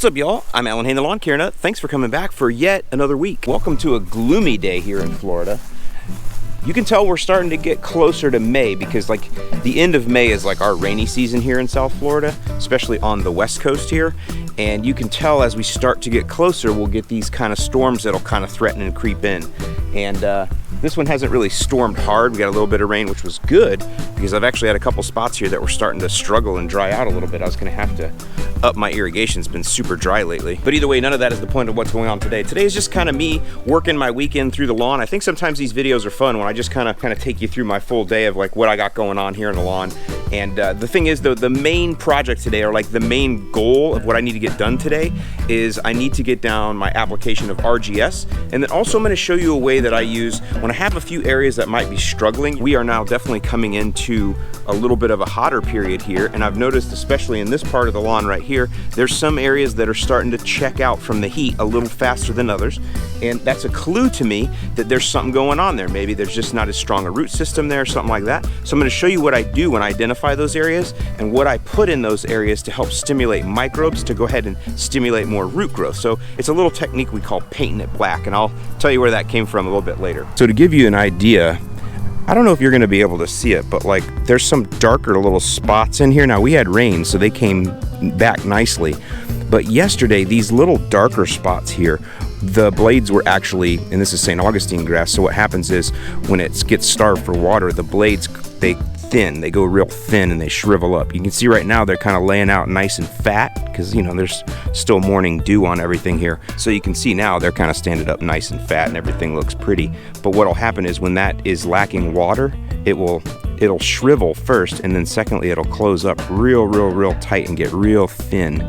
What's up, y'all? I'm Alan Hain, the Lawn Care Nut. Thanks for coming back for yet another week. Welcome to a gloomy day here in Florida. You can tell we're starting to get closer to May because like the end of May is like our rainy season here in South Florida, especially on the West Coast here. And you can tell as we start to get closer, we'll get these kind of storms that'll kind of threaten and creep in. And this one hasn't really stormed hard. We got a little bit of rain, which was good because I've actually had a couple spots here that were starting to struggle and dry out a little bit. I was gonna have to up my irrigation. It's been super dry lately. But either way, none of that is the point of what's going on today. Today is just kind of me working my weekend through the lawn. I think sometimes these videos are fun when I just kind of take you through my full day of like what I got going on here in the lawn. And the thing is though, the main project today, or like the main goal of what I need to get done today is I need to get down my application of RGS. And then also I'm gonna show you a way that I use when I have a few areas that might be struggling. We are now definitely coming into a little bit of a hotter period here. And I've noticed, especially in this part of the lawn right here, there's some areas that are starting to check out from the heat a little faster than others. And that's a clue to me that there's something going on there. Maybe there's just not as strong a root system there or something like that. So I'm gonna show you what I do when I identify those areas and what I put in those areas to help stimulate microbes to go ahead and stimulate more root growth. So it's a little technique we call painting it black, and I'll tell you where that came from a little bit later. So to give you an idea, I don't know if you're gonna be able to see it, but like there's some darker little spots in here. Now we had rain, so they came back nicely. But yesterday, these little darker spots here, the blades were actually, and this is St. Augustine grass, so what happens is when it gets starved for water, the blades, they go real thin and they shrivel up. You can see right now they're kind of laying out nice and fat because, you know, there's still morning dew on everything here. So you can see now they're kind of standing up nice and fat and everything looks pretty. But what'll happen is when that is lacking water, it'll shrivel first, and then secondly, it'll close up real tight and get real thin.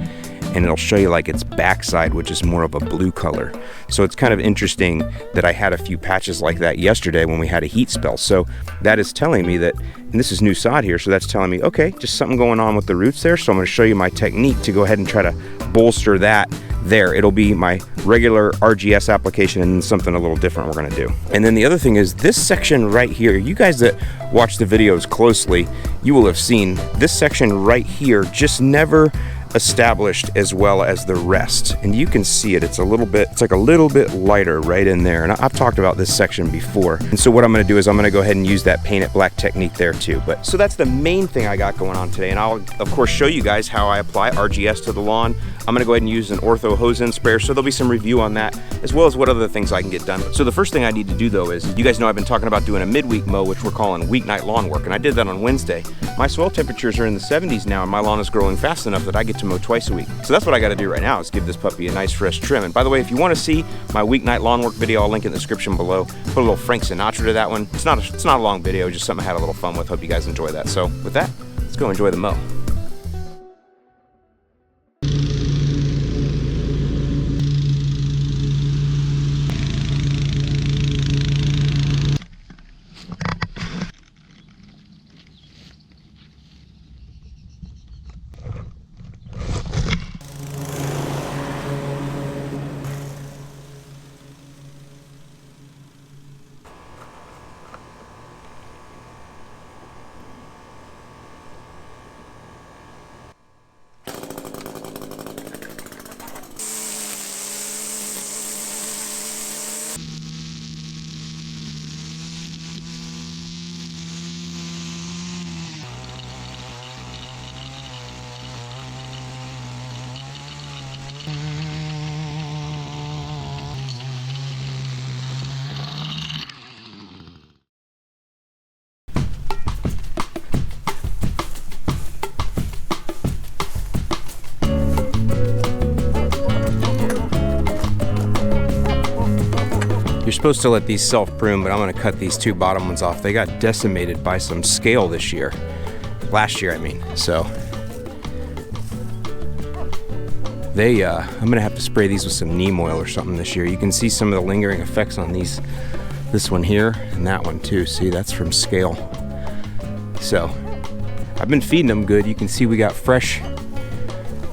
And it'll show you like its backside, which is more of a blue color. So it's kind of interesting that I had a few patches like that yesterday when we had a heat spell. So that is telling me that, and this is new sod here, so that's telling me, okay, just something going on with the roots there. So I'm gonna show you my technique to go ahead and try to bolster that there. It'll be my regular RGS application and something a little different we're gonna do. And then the other thing is this section right here, you guys that watch the videos closely, you will have seen this section right here just never established as well as the rest, and you can see it. It's like a little bit lighter right in there, and I've talked about this section before. And so what I'm going to do is I'm going to go ahead and use that paint it black technique there too. But so that's the main thing I got going on today, and I'll of course show you guys how I apply RGS to the lawn. I'm going to go ahead and use an ortho hose end sprayer, so there'll be some review on that as well as what other things I can get done. So the first thing I need to do though is, you guys know I've been talking about doing a midweek mow, which we're calling weeknight lawn work, and I did that on Wednesday. My soil temperatures are in the 70s now, and my lawn is growing fast enough that I get to mow twice a week. So that's what I got to do right now, is give this puppy a nice fresh trim. And by the way, if you want to see my weeknight lawn work video, I'll link it in the description below. Put a little Frank Sinatra to that one. It's not a long video, just something I had a little fun with. Hope you guys enjoy that. So with that, let's go enjoy the mow. You're supposed to let these self-prune, but I'm gonna cut these two bottom ones off. They got decimated by some scale this year. Last year, I mean. So they, I'm gonna have to spray these with some neem oil or something this year. You can see some of the lingering effects on these, this one here and that one too. See, that's from scale. So I've been feeding them good. You can see we got fresh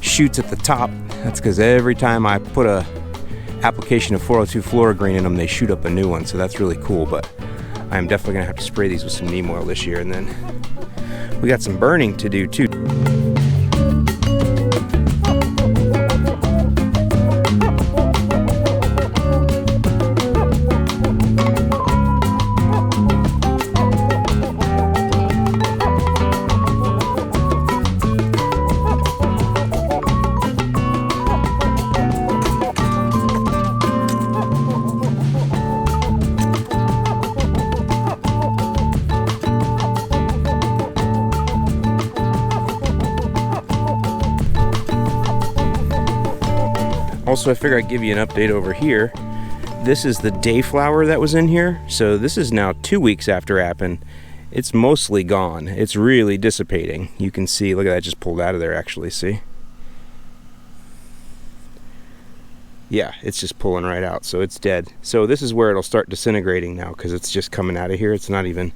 shoots at the top. That's because every time I put a application of 402 Flora-Green in them, they shoot up a new one, so that's really cool. But I'm definitely gonna have to spray these with some neem oil this year. And then we got some burning to do too. Also, I figure I'd give you an update over here. This is the dayflower that was in here. So this is now 2 weeks after Appen. It's mostly gone. It's really dissipating. You can see, look at that, just pulled out of there actually, see? Yeah, it's just pulling right out, so it's dead. So this is where it'll start disintegrating now, because it's just coming out of here. It's not even,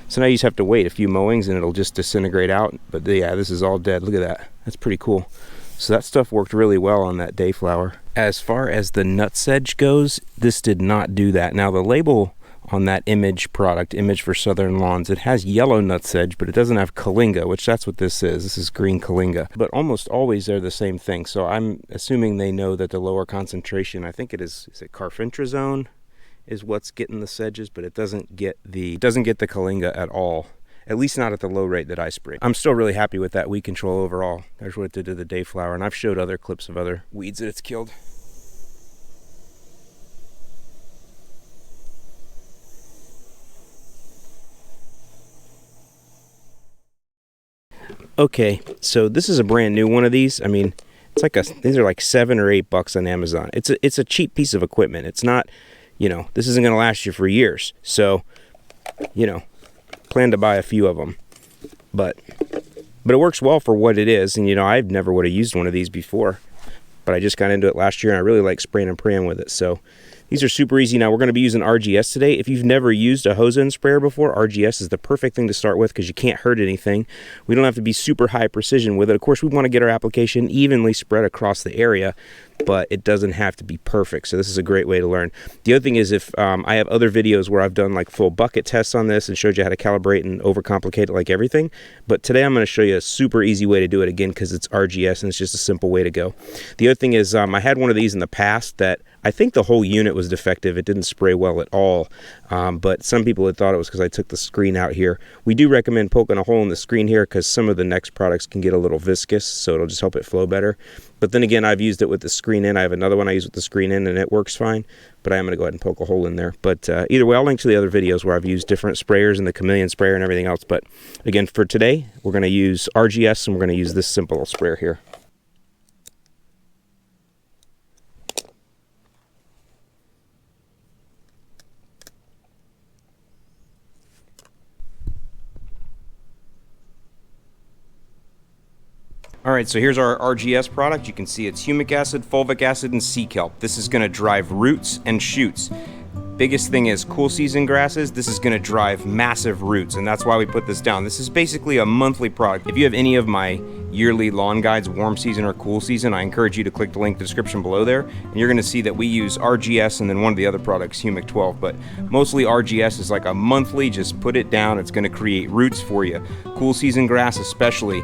so now you just have to wait a few mowings and it'll just disintegrate out. But yeah, this is all dead. Look at that. That's pretty cool. So that stuff worked really well on that dayflower. As far as the nutsedge goes, this did not do that. Now the label on that Image product, Image for Southern Lawns, it has yellow nutsedge, but it doesn't have Kalinga, which that's what this is. This is green Kalinga. But almost always they're the same thing. So I'm assuming they know that the lower concentration, I think it is it carfentrazone is what's getting the sedges, but it doesn't get the Kalinga at all. At least not at the low rate that I sprayed. I'm still really happy with that weed control overall. There's what it did to the dayflower, and I've showed other clips of other weeds that it's killed. Okay, so this is a brand new one of these. I mean, it's like these are like $7 or $8 on Amazon. It's a cheap piece of equipment. It's not, you know, this isn't going to last you for years. So, you know, plan to buy a few of them. But it works well for what it is. And, you know, I never would have used one of these before. But I just got into it last year, and I really like spraying and praying with it. So these are super easy. Now we're going to be using RGS today. If you've never used a hose end sprayer before, RGS is the perfect thing to start with because you can't hurt anything. We don't have to be super high precision with it. Of course, we want to get our application evenly spread across the area, but it doesn't have to be perfect. So this is a great way to learn. The other thing is, if I have other videos where I've done like full bucket tests on this and showed you how to calibrate and overcomplicate it like everything. But today I'm going to show you a super easy way to do it, again, because it's RGS and it's just a simple way to go. The other thing is, I had one of these in the past that I think the whole unit was defective. It didn't spray well at all, but some people had thought it was because I took the screen out here. We do recommend poking a hole in the screen here because some of the n-ext products can get a little viscous, so it'll just help it flow better. But then again, I've used it with the screen in. I have another one I use with the screen in, and it works fine. But I am going to go ahead and poke a hole in there. But either way, I'll link to the other videos where I've used different sprayers and the chameleon sprayer and everything else. But again, for today, we're going to use RGS, and we're going to use this simple sprayer here. All right, so here's our RGS product. You can see it's humic acid, fulvic acid, and sea kelp. This is going to drive roots and shoots. Biggest thing is cool season grasses. This is going to drive massive roots, and that's why we put this down. This is basically a monthly product. If you have any of my yearly lawn guides, warm season or cool season, I encourage you to click the link in the description below there, and you're going to see that we use RGS and then one of the other products, Humic12, but mostly RGS is like a monthly, just put it down. It's going to create roots for you. Cool season grass especially.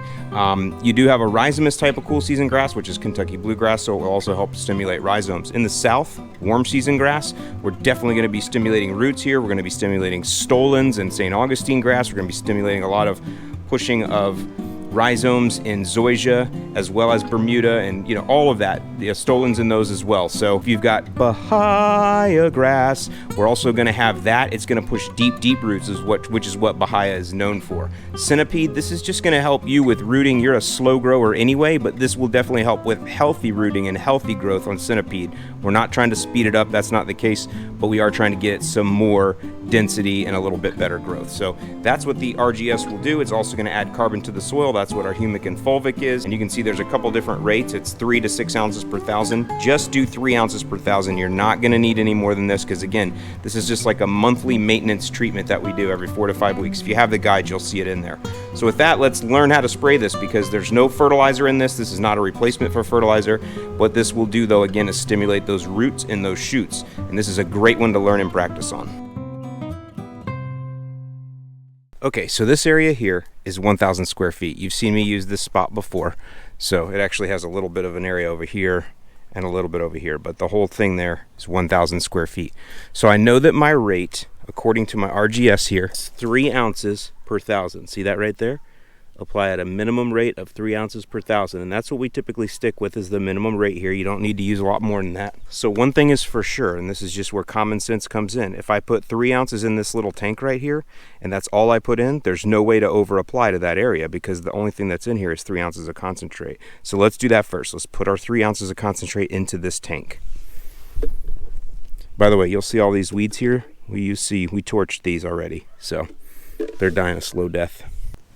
You do have a rhizomous type of cool season grass, which is Kentucky bluegrass, so it will also help stimulate rhizomes. In the south, warm season grass, we're definitely going to be stimulating roots here. We're going to be stimulating stolons and St. Augustine grass. We're going to be stimulating a lot of pushing of rhizomes in zoysia, as well as Bermuda, and all of that, the stolons in those as well. So if you've got Bahia grass, we're also going to have that. It's going to push deep roots, which is what Bahia is known for. Centipede, this is just going to help you with rooting. You're a slow grower anyway, but this will definitely help with healthy rooting and healthy growth on centipede. We're not trying to speed it up, that's not the case, but we are trying to get some more density and a little bit better growth. So that's what the RGS will do. It's also going to add carbon to the soil. That's what our humic and fulvic is. And you can see there's a couple different rates. It's 3 to 6 ounces per thousand. Just do 3 ounces per thousand. You're not going to need any more than this because, again, this is just like a monthly maintenance treatment that we do every 4 to 5 weeks. If you have the guide, you'll see it in there. So with that, let's learn how to spray this because there's no fertilizer in this. This is not a replacement for fertilizer. What this will do, though, again, is stimulate those roots and those shoots. And this is a great one to learn and practice on. Okay, so this area here is 1,000 square feet. You've seen me use this spot before. So it actually has a little bit of an area over here and a little bit over here, but the whole thing there is 1,000 square feet. So I know that my rate, according to my RGS here, is 3 ounces per thousand. See that right there? apply at a minimum rate of 3 ounces per thousand, and that's what we typically stick with is the minimum rate here. You don't need to use a lot more than that. So one thing is for sure, and this is just where common sense comes in, if I put 3 ounces in this little tank right here and that's all I put in, there's no way to over apply to that area because the only thing that's in here is 3 ounces of concentrate. So let's do that first. Let's put our 3 ounces of concentrate into this tank. By the way, you'll see all these weeds here. We torched these already, so they're dying a slow death.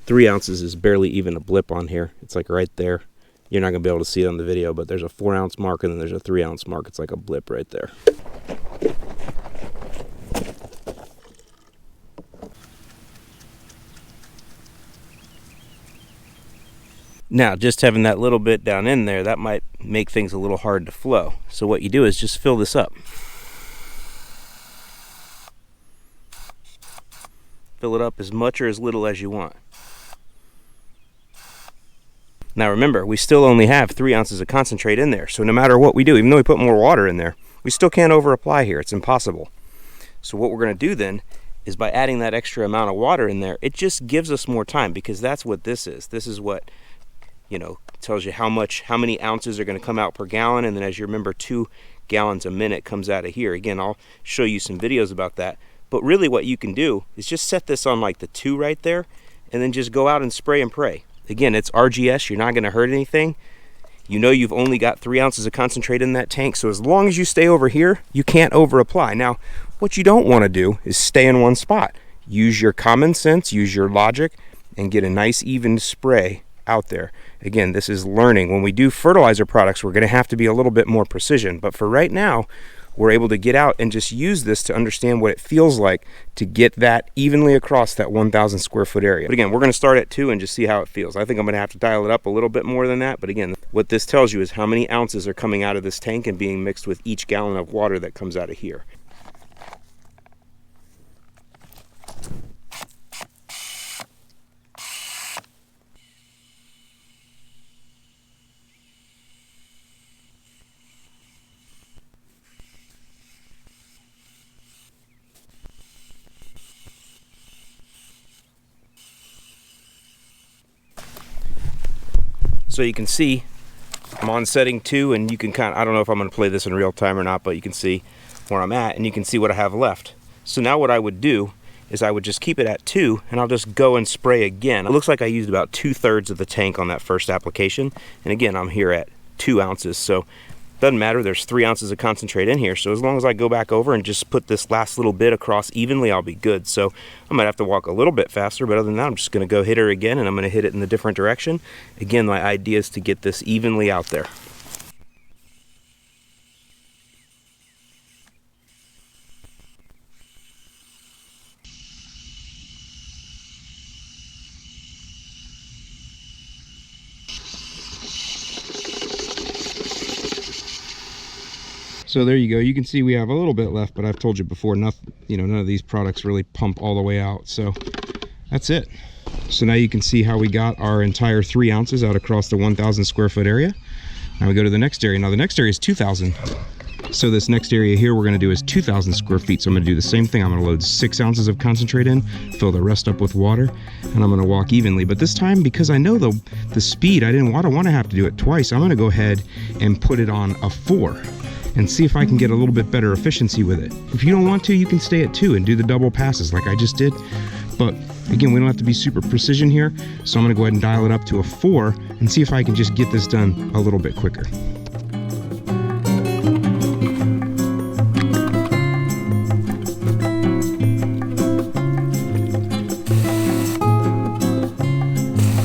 3 ounces is barely even a blip on here. It's like right there. You're not gonna be able to see it on the video, but there's a 4 ounce mark and then there's a 3 ounce mark. It's like a blip right there. Now, just having that little bit down in there, that might make things a little hard to flow. So what you do is just fill this up. Fill it up as much or as little as you want. Now remember, we still only have 3 ounces of concentrate in there, so no matter what we do, even though we put more water in there, we still can't over apply here. It's impossible. So what we're going to do then is by adding that extra amount of water in there, it just gives us more time, because that's what this is. This is what, you know, tells you how many ounces are going to come out per gallon, and then as you remember, 2 gallons a minute comes out of here. Again, I'll show you some videos about that, but really what you can do is just set this on like the 2 right there, and then just go out and spray and pray. Again, it's RGS, you're not going to hurt anything. You know you've only got 3 ounces of concentrate in that tank, so as long as you stay over here, you can't over apply. Now, what you don't want to do is stay in one spot. Use your common sense, use your logic, and get a nice even spray out there. Again, this is learning. When we do fertilizer products, we're going to have to be a little bit more precision, but for right now, we're able to get out and just use this to understand what it feels like to get that evenly across that 1,000 square foot area. But again, we're going to start at 2 and just see how it feels. I think I'm going to have to dial it up a little bit more than that. But again, what this tells you is how many ounces are coming out of this tank and being mixed with each gallon of water that comes out of here. So you can see I'm on setting 2, and you can I don't know if I'm going to play this in real time or not, but you can see where I'm at and you can see what I have left. So now what I would do is I would just keep it at 2 and I'll just go and spray again. It looks like I used about 2/3 of the tank on that first application, and again I'm here at 2 ounces, so doesn't matter, there's 3 ounces of concentrate in here, so as long as I go back over and just put this last little bit across evenly, I'll be good. So I might have to walk a little bit faster, but other than that, I'm just going to go hit her again, and I'm going to hit it in the different direction. Again, my idea is to get this evenly out there. So there you go. You can see we have a little bit left, but I've told you before, none of these products really pump all the way out. So that's it. So now you can see how we got our entire 3 ounces out across the 1,000 square foot area. Now we go to the next area. Now the next area is 2,000. So this next area here we're going to do is 2,000 square feet. So I'm going to do the same thing. I'm going to load 6 ounces of concentrate in, fill the rest up with water, and I'm going to walk evenly. But this time, because I know the speed, I don't want to have to do it twice. I'm going to go ahead and put it on a 4. And see if I can get a little bit better efficiency with it. If you don't want to, you can stay at 2 and do the double passes like I just did. But again, we don't have to be super precision here, so I'm gonna go ahead and dial it up to a 4 and see if I can just get this done a little bit quicker.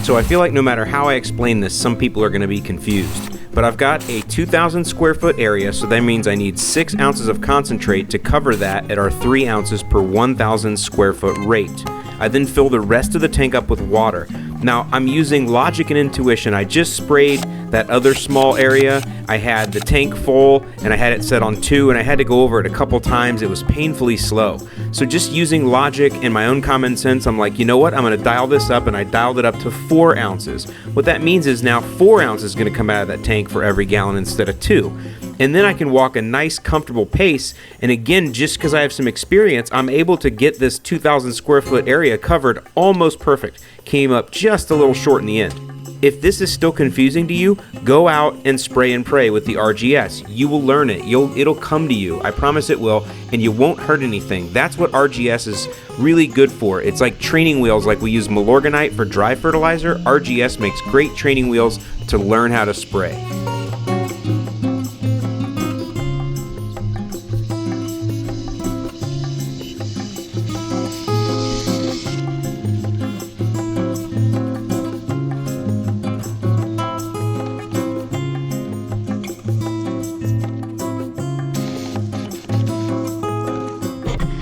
So I feel like no matter how I explain this, some people are gonna be confused. But I've got a 2,000 square foot area, so that means I need 6 ounces of concentrate to cover that at our 3 ounces per 1,000 square foot rate. I then fill the rest of the tank up with water. Now, I'm using logic and intuition. I just sprayed that other small area. I had the tank full, and I had it set on 2, and I had to go over it a couple times. It was painfully slow. So just using logic and my own common sense, I'm like, you know what? I'm going to dial this up, and I dialed it up to 4 ounces. What that means is now 4 ounces is going to come out of that tank for every gallon instead of 2. and then I can walk a nice comfortable pace. And again, just because I have some experience, I'm able to get this 2,000 square foot area covered almost perfect. Came up just a little short in the end. If this is still confusing to you, go out and spray and pray with the RGS. You will learn it. It'll come to you. I promise it will, and you won't hurt anything. That's what RGS is really good for. It's like training wheels, like we use Milorganite for dry fertilizer. RGS makes great training wheels to learn how to spray.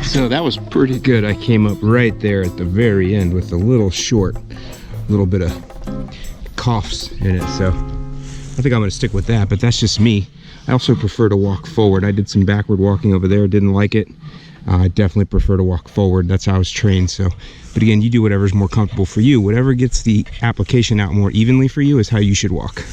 So that was pretty good. I came up right there at the very end with a little bit of coughs in it. So I think I'm gonna stick with that, but that's just me. I also prefer to walk forward. I did some backward walking over there, didn't like it. I definitely prefer to walk forward. That's how I was trained. So, but again, you do whatever's more comfortable for you. Whatever gets the application out more evenly for you is how you should walk.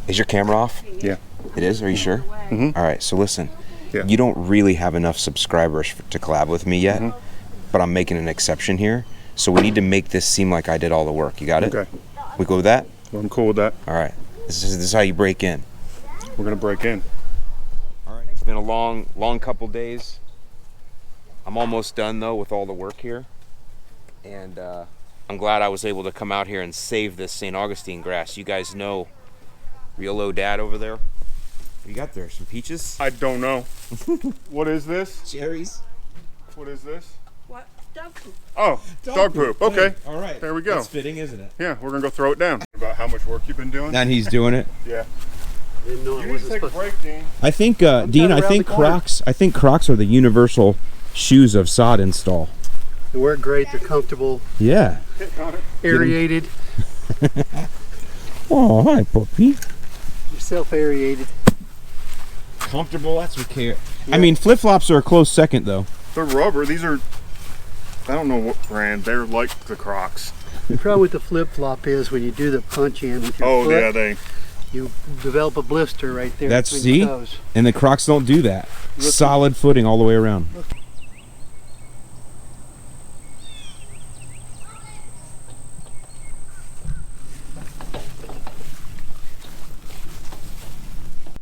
Is your camera off? Yeah. It is? Are you sure? Mm-hmm. All right, so listen. Yeah. You don't really have enough subscribers to collab with me yet, but I'm making an exception here. So we need to make this seem like I did all the work. You got it? Okay. We go with that? Well, I'm cool with that. All right. This is how you break in. We're going to break in. All right. It's been a long couple days. I'm almost done, though, with all the work here. And I'm glad I was able to come out here and save this St. Augustine grass. You guys know real Low Dad over there. What you got there? Some peaches? I don't know. What is this? Cherries. What is this? What? Dog poop. Oh, dog poop. Okay. Hey, all right. There we go. That's fitting, isn't it? Yeah, we're going to go throw it down. About how much work you've been doing? And he's doing it. Yeah. Didn't know You need to take a break, Dean. I think, Dean, I think Crocs are the universal shoes of sod install. They work great. They're comfortable, Yeah. aerated. Oh, hi, puppy. You're self-aerated. Comfortable, that's what care. Yeah. I mean, flip-flops are a close second, though. They're rubber. These are, I don't know what brand. They're like the Crocs. The problem with the flip-flop is when you do the punch in with your foot, Yeah, you develop a blister right there. That's, between your see? toes. And the Crocs don't do that. Solid footing all the way around.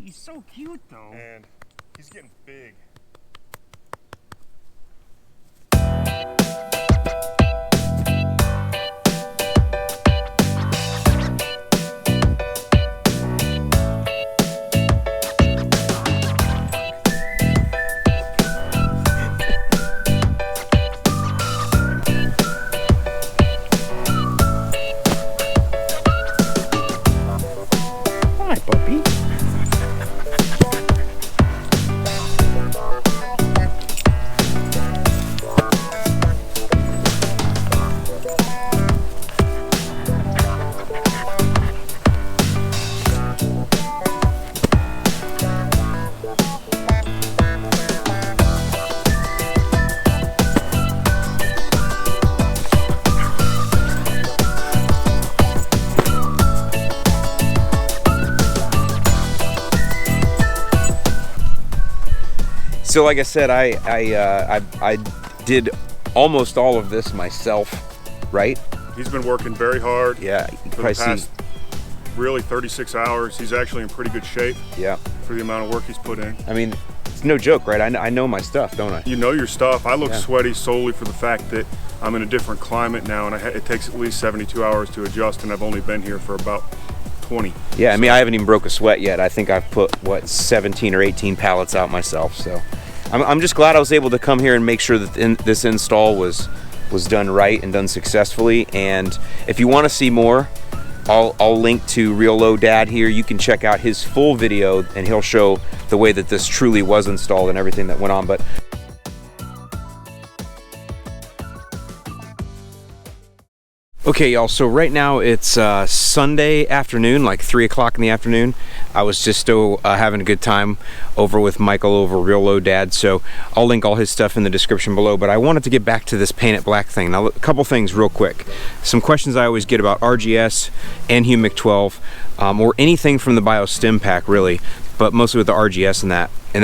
He's so cute, though. And he's getting big. So like I said, I did almost all of this myself, right? He's been working very hard. Yeah, you for the past really 36 hours. He's actually in pretty good shape. Yeah. For the amount of work he's put in. I mean, it's no joke, right? I know my stuff, don't I? You know your stuff. I look sweaty solely for the fact that I'm in a different climate now, and it takes at least 72 hours to adjust, and I've only been here for about 20. Yeah, I mean, I haven't even broke a sweat yet. I think I've put, what, 17 or 18 pallets out myself, so. I'm just glad I was able to come here and make sure that this install was done right and done successfully. And if you want to see more, I'll link to Real Low Dad here. You can check out his full video, and he'll show the way that this truly was installed and everything that went on. But okay, y'all, so right now it's Sunday afternoon, like 3 o'clock in the afternoon. I was just having a good time over with Michael over Real Low Dad, so I'll link all his stuff in the description below. But I wanted to get back to this paint it black thing. Now, a couple things real quick. Some questions I always get about RGS and Humic12, or anything from the Bio-Stim pack, really, but mostly with the RGS and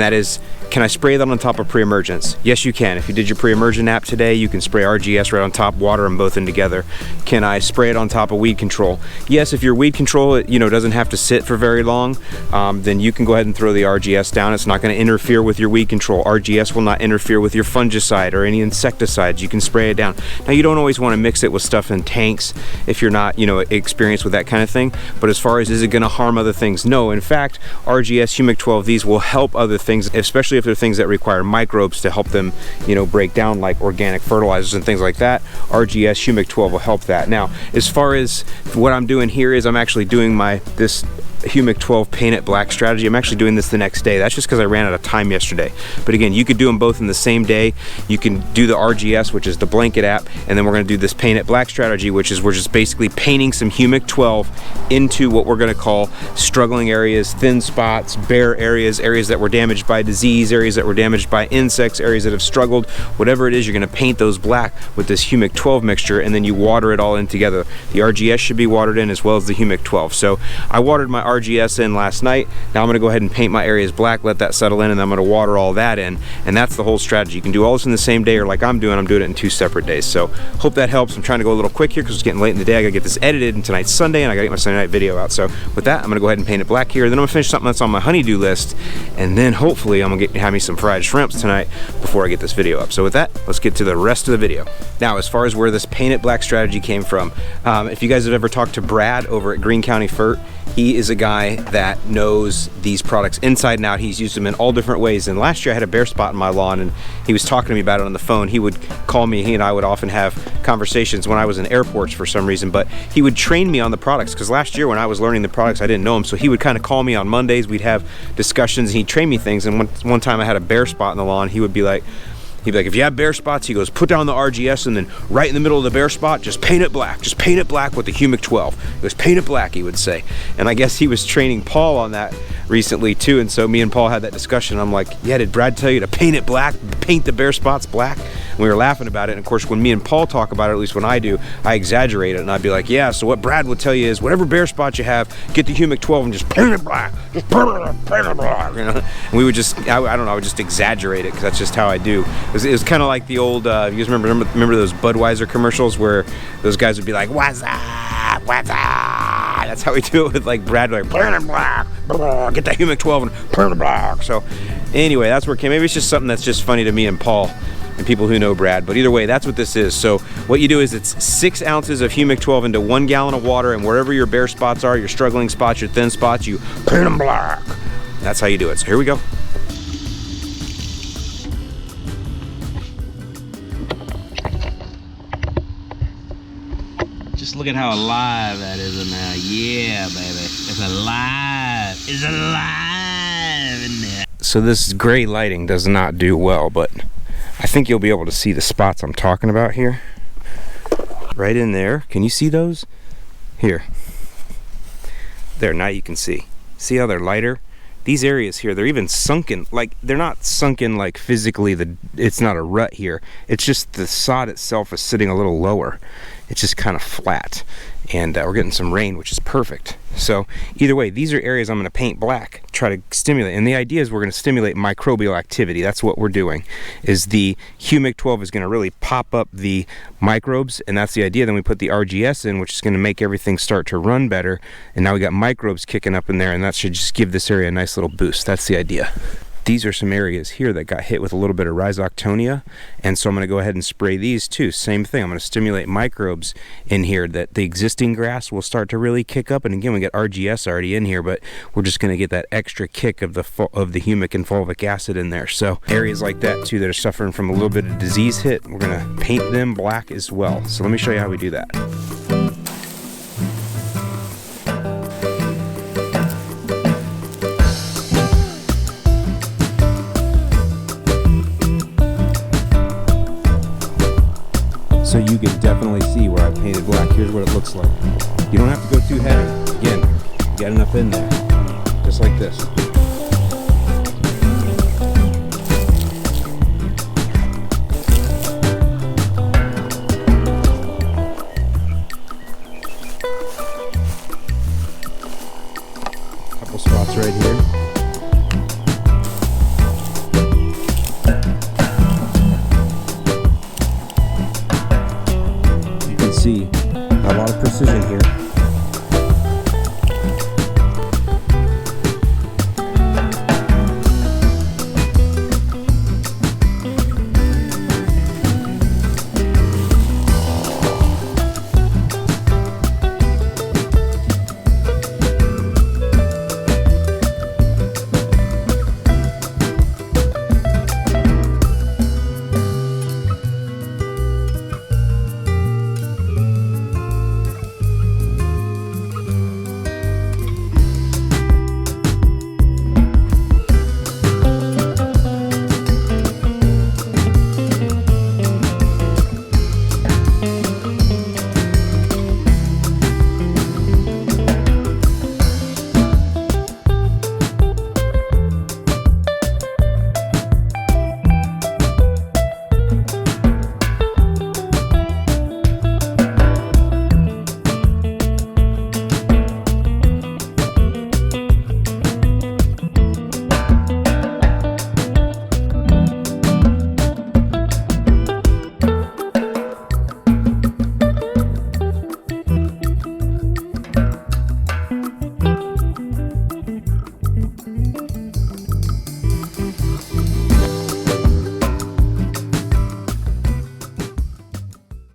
that is, can I spray that on top of pre-emergence? Yes, you can. If you did your pre-emergent app today, you can spray RGS right on top, water them both in together. Can I spray it on top of weed control? Yes, if your weed control, doesn't have to sit for very long, then you can go ahead and throw the RGS down. It's not going to interfere with your weed control. RGS will not interfere with your fungicide or any insecticides. You can spray it down. Now, you don't always want to mix it with stuff in tanks if you're not, experienced with that kind of thing. But as far as, is it going to harm other things? No. In fact, RGS Humic12, these will help other things, especially if they're things that require microbes to help them, break down, like organic fertilizers and things like that. RGS Humic12 will help that. Now, as far as what I'm doing here is I'm actually doing this Humic12 paint it black strategy. I'm actually doing this the next day. That's just because I ran out of time yesterday. But again, you could do them both in the same day. You can do the RGS, which is the blanket app, and then we're going to do this paint it black strategy, which is we're just basically painting some Humic12 into what we're going to call struggling areas, thin spots, bare areas, areas that were damaged by disease, areas that were damaged by insects, areas that have struggled. Whatever it is, you're going to paint those black with this Humic12 mixture, and then you water it all in together. The RGS should be watered in as well as the Humic12. So I watered my RGS in last night. Now I'm going to go ahead and paint my areas black, let that settle in, and then I'm going to water all that in. And that's the whole strategy. You can do all this in the same day, or like I'm doing it in 2 separate days. So hope that helps. I'm trying to go a little quick here because it's getting late in the day. I got to get this edited, and tonight's Sunday, and I got to get my Sunday night video out. So with that, I'm going to go ahead and paint it black here. Then I'm going to finish something that's on my honeydew list, and then hopefully I'm going to have me some fried shrimps tonight before I get this video up. So with that, let's get to the rest of the video. Now, as far as where this paint it black strategy came from, if you guys have ever talked to Brad over at Greene County Fert, he is a guy that knows these products inside and out. He's used them in all different ways. And last year I had a bare spot in my lawn, and he was talking to me about it on the phone. He would call me. He and I would often have conversations when I was in airports for some reason, but he would train me on the products, because last year when I was learning the products, I didn't know them. So he would kind of call me on Mondays. We'd have discussions, and he'd train me things. And one time I had a bare spot in the lawn. He'd be like, if you have bare spots, he goes, put down the RGS, and then right in the middle of the bare spot, just paint it black. Just paint it black with the Humic12. He goes, paint it black, he would say. And I guess he was training Paul on that recently too. And so me and Paul had that discussion. I'm like, yeah, did Brad tell you to paint it black, paint the bare spots black? And we were laughing about it. And of course, when me and Paul talk about it, at least when I do, I exaggerate it. And I'd be like, yeah, so what Brad would tell you is whatever bare spots you have, get the Humic12 and just paint it black. Just paint it black, And we would just, I don't know, I would just exaggerate it, because that's just how I do. It was kind of like the old, you guys remember those Budweiser commercials where those guys would be like, what's up, what's up? That's how we do it with like Brad, like, paint it black, get that Humic12 and paint it black. So anyway, that's where it came. Maybe it's just something that's just funny to me and Paul and people who know Brad, but either way, that's what this is. So what you do is it's 6 ounces of Humic12 into 1 gallon of water, and wherever your bare spots are, your struggling spots, your thin spots, you paint them black. That's how you do it. So here we go. Just look at how alive that is in there. Yeah, baby. It's alive. It's alive in there. So this gray lighting does not do well, but I think you'll be able to see the spots I'm talking about here. Right in there. Can you see those? Here. There, now you can see. See how they're lighter? These areas here, they're even sunken. Like, they're not sunken like physically, it's not a rut here. It's just the sod itself is sitting a little lower. It's just kind of flat. And we're getting some rain, which is perfect. So either way, these are areas I'm going to paint black, try to stimulate. And the idea is we're going to stimulate microbial activity. That's what we're doing, is the Humic12 is going to really pop up the microbes, and that's the idea. Then we put the RGS in, which is going to make everything start to run better. And now we got microbes kicking up in there, and that should just give this area a nice little boost. That's the idea. These are some areas here that got hit with a little bit of rhizoctonia, and so I'm going to go ahead and spray these too. Same thing, I'm going to stimulate microbes in here that the existing grass will start to really kick up. And again, we got RGS already in here, but we're just going to get that extra kick of the humic and fulvic acid in there. So areas like that too that are suffering from a little bit of disease hit, we're going to paint them black as well. So let me show you how we do that. So you can definitely see where I painted black. Here's what it looks like. You don't have to go too heavy. Again, get enough in there, just like this.